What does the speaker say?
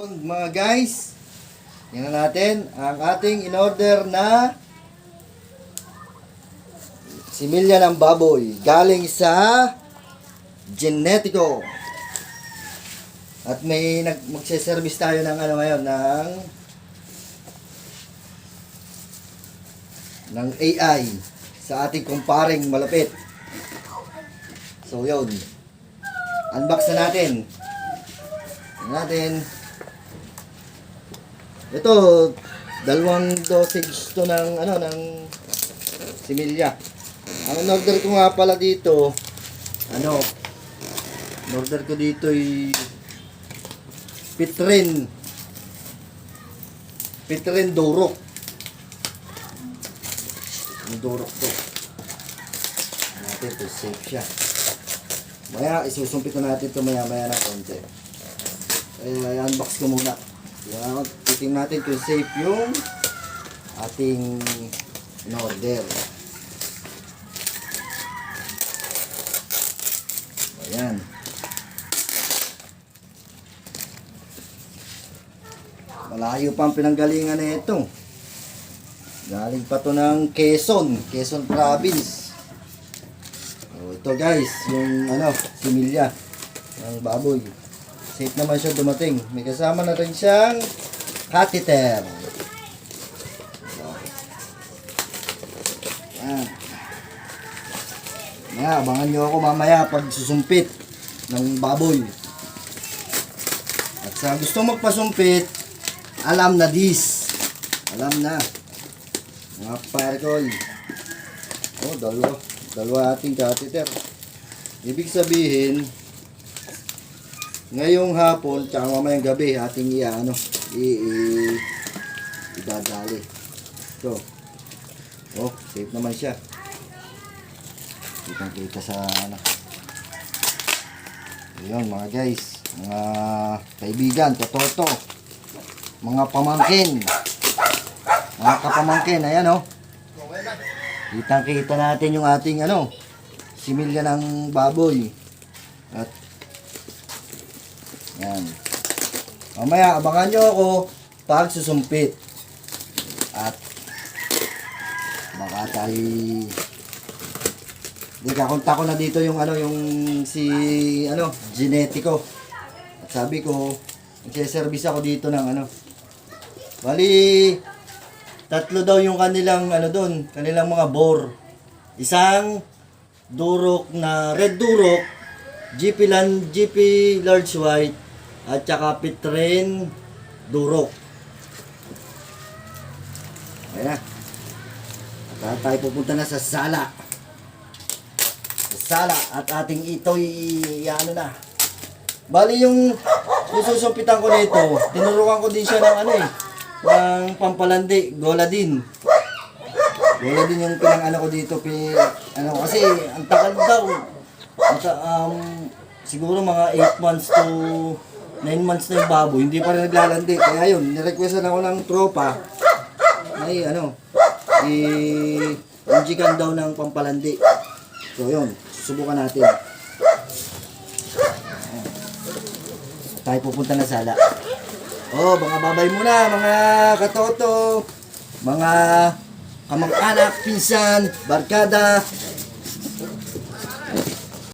Mga guys, tingnan natin ang ating in-order na similya ng baboy galing sa Genetico. At may magse-service tayo ng ano ngayon ng AI sa ating kumparing malapit. So yun, unbox na natin. Ito, dalawang dosage to ng similya. Ang order ko nga pala dito, order ko dito ay Pitren Durok. Ang Durok to. Natin to, safe siya. Maya, isusumpit na natin ito maya na konti. Unbox ko muna. Yan, titingnan natin kung safe yung ating in-order. Ayan. Malayo pa ang pinanggalingan na ito. Galing pa to ng Quezon Province. So, ito guys, yung similya ng baboy. Safe naman siya dumating. May kasama na rin siyang catheter. Yan. Abangan nyo ako mamaya pag susumpit ng baboy. At sa gusto magpasumpit, alam na this. Alam na. Mga parkoy. Oh, dalawa ating catheter. Ibig sabihin, ngayong hapon, tsaka mamayang gabi, ating idadali. So, oh, safe naman siya. Kita sa Ayun, mga guys, mga kaibigan, tototo, mga pamangkin, mga kapamangkin, ayan oh. Kita natin yung ating similya ng baboy. At yan. Mamaya, abangan nyo ako pag susumpit. At baka tayo kakunta ko na dito yung Genetico. At sabi ko, magse-service ako dito ng bali, 3 daw yung kanilang kanilang mga bore. Isang durok na red durok, GP large white, at saka Pitren Durok. Ayan. At tayo pupunta na sa sala. At ating ito'y na. Bali yung susumpitan ko nito, tinurukan ko din siya ng ng pampalandi, Goladin. Goladin yung ko dito, kasi ang takal daw. Siguro mga 8 months to 9 months na yung baboy, hindi pa rin naglalandi. Kaya yun, nirequestan ako ng tropa na i-unjikan daw ng pampalandi. So yun, subukan natin. Tayo pupunta na sala. Oh, mga babay muna, mga katoto, mga kamag-anak, pinsan, barkada,